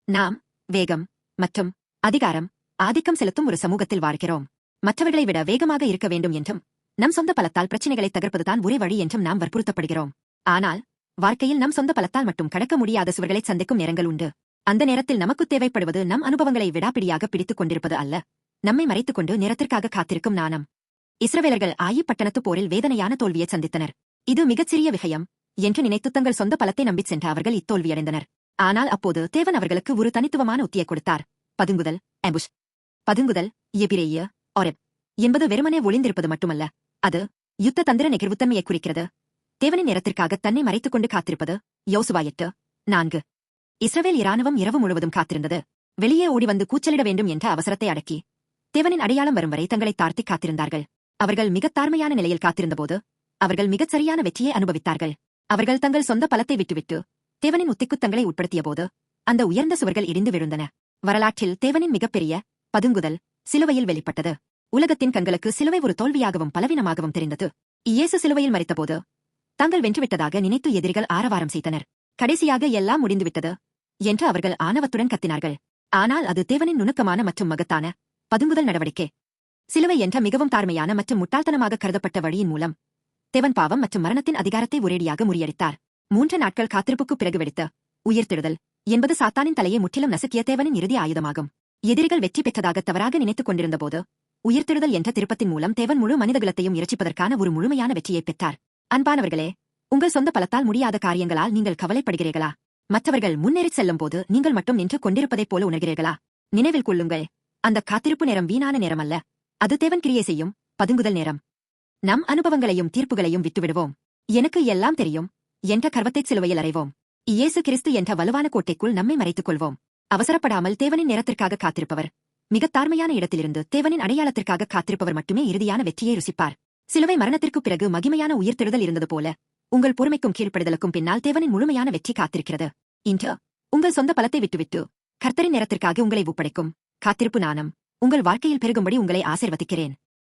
நாம் வேகம் மற்றும் அதிகாரம் ஆதிக்கம் செலுத்தும் ஒரு சமூகத்தில் வாழ்கிறோம். மற்றவர்களை விட வேகமாக இருக்க வேண்டும் என்றும் நம் சொந்த பலத்தால் பிரச்சினைகளை தகர்ப்பதுதான் ஒரே வழி என்றும் நாம் வற்புறுத்தப்படுகிறோம். ஆனால் வாழ்க்கையில் நம் சொந்த பலத்தால் மட்டும் கடக்க முடியாத சுவர்களை சந்திக்கும் நேரங்கள் உண்டு. அந்த நேரத்தில் நமக்கு தேவைப்படுவது நம் அனுபவங்களை விடாப்பிடியாக பிடித்துக் கொண்டிருப்பது அல்ல, நம்மை மறைத்துக் கொண்டு நேரத்திற்காக காத்திருக்கும் நாணம். இஸ்ரவேலர்கள் ஆயி பட்டணத்து போரில் வேதனையான தோல்வியை சந்தித்தனர். இது மிகச்சிறிய விஷயம் என்று நினைத்து தங்கள் சொந்த பலத்தை நம்பிச் சென்ற அவர்கள் இத்தோல்வியடைந்தனர். ஆனால் அப்போது தேவன் அவர்களுக்கு ஒரு தனித்துவமான உத்தியை கொடுத்தார். பதுங்குதல், ஆம்புஷ். பதுங்குதல், எபிரேய ஒரெப் என்பது வெறுமனே ஒளிந்திருப்பது மட்டுமல்ல, அது யுத்த தந்திர நெகிழ்வுத்தன்மையை குறிக்கிறது. தேவனின் நேரத்திற்காக தன்னை மறைத்துக் கொண்டு காத்திருப்பது. யோசுவா 8:4. இஸ்ரவேல் இராணுவம் இரவு முழுவதும் காத்திருந்தது. வெளியே ஓடி வந்து கூச்சலிட வேண்டும் என்ற அவசரத்தை அடக்கி தேவனின் அடையாளம் வரும் வரை தங்களை தாழ்த்தி காத்திருந்தார்கள். அவர்கள் மிகத் தாழ்மையான நிலையில் காத்திருந்தபோது அவர்கள் மிகச் சரியான வெற்றியை அனுபவித்தார்கள். அவர்கள் தங்கள் சொந்த பலத்தை விட்டுவிட்டு தேவனின் உத்திக்கு தங்களை உட்படுத்தியபோது அந்த உயர்ந்த சுவர்கள் இடிந்து விழுந்தன. வரலாற்றில் தேவனின் மிகப்பெரிய பதுங்குதல் சிலுவையில் வெளிப்பட்டது. உலகத்தின் கண்களுக்கு சிலுவை ஒரு தோல்வியாகவும் பலவீனமாகவும் தெரிந்தது. இயேசு சிலுவையில் மரித்தபோது தாங்கள் வென்றுவிட்டதாக நினைத்து எதிரிகள் ஆரவாரம் செய்தனர். கடைசியாக எல்லாம் முடிந்துவிட்டது என்று அவர்கள் ஆணவத்துடன் கத்தினார்கள். ஆனால் அது தேவனின் நுணுக்கமான மற்றும் மகத்தான பதுங்குதல் நடவடிக்கை. சிலுவை என்ற மிகவும் தாழ்மையான மற்றும் முட்டாள்தனமாக கருதப்பட்ட வழியின் மூலம் தேவன் பாவம் மற்றும் மரணத்தின் அதிகாரத்தை ஒரேடியாக முறியடித்தார். 3 நாட்கள் காத்திருப்புக்குப் பிறகு வெடித்த உயிர்த்தெழுதல் என்பது சாத்தானின் தலையை முற்றிலும் நசுக்கிய தேவனின் இறுதி ஆயுதமாகும். எதிரிகள் வெற்றி பெற்றதாக தவறாக நினைத்துக் கொண்டிருந்தபோது உயிர்த்தெழுதல் என்ற திருப்பத்தின் மூலம் தேவன் முழு மனிதகுலத்தையும் இரட்சிப்பதற்கான ஒரு முழுமையான வெற்றியை பெற்றார். அன்பானவர்களே, உங்கள் சொந்த பலத்தால் முடியாத காரியங்களால் நீங்கள் கவலைப்படுகிறீர்களா? மற்றவர்கள் முன்னேறிச் செல்லும் போது நீங்கள் மட்டும் நின்று கொண்டிருப்பதைப் போல உணர்கிறீர்களா? நினைவில் கொள்ளுங்கள், அந்த காத்திருப்பு நேரம் வீணான நேரம் அல்ல, அது தேவன் கிரியை செய்யும் பதுங்குதல் நேரம். நம் அனுபவங்களையும் தீர்ப்புகளையும் விட்டுவிடுவோம். எனக்கு எல்லாம் தெரியும் என்ற கர்வத்தைச் சிலுவையில் அறைவோம். இயேசு கிறிஸ்து என்ற வலுவான கோட்டைக்குள் நம்மை மறைத்துக் கொள்வோம். அவசரப்படாமல் தேவனின் நேரத்திற்காக காத்திருப்பவர், மிகத் தாழ்மையான இடத்திலிருந்து தேவனின் அடையாளத்திற்காக காத்திருப்பவர் மட்டுமே இறுதியான வெற்றியை ருசிப்பார். சிலுவை மரணத்திற்குப் பிறகு மகிமையான உயிர்த்தெழுதல் இருந்தது போல உங்கள் பொறுமைக்கும் கீழ்ப்படுதலுக்கும் பின்னால் தேவனின் முழுமையான வெற்றி காத்திருக்கிறது. இன்று உங்கள் சொந்த பலத்தை விட்டுவிட்டு கர்த்தரின் நேரத்திற்காக உங்களை ஒப்படைக்கும் காத்திருப்பு நாணம் உங்கள் வாழ்க்கையில் பெருகும்படி உங்களை ஆசீர்வதிக்கிறேன்.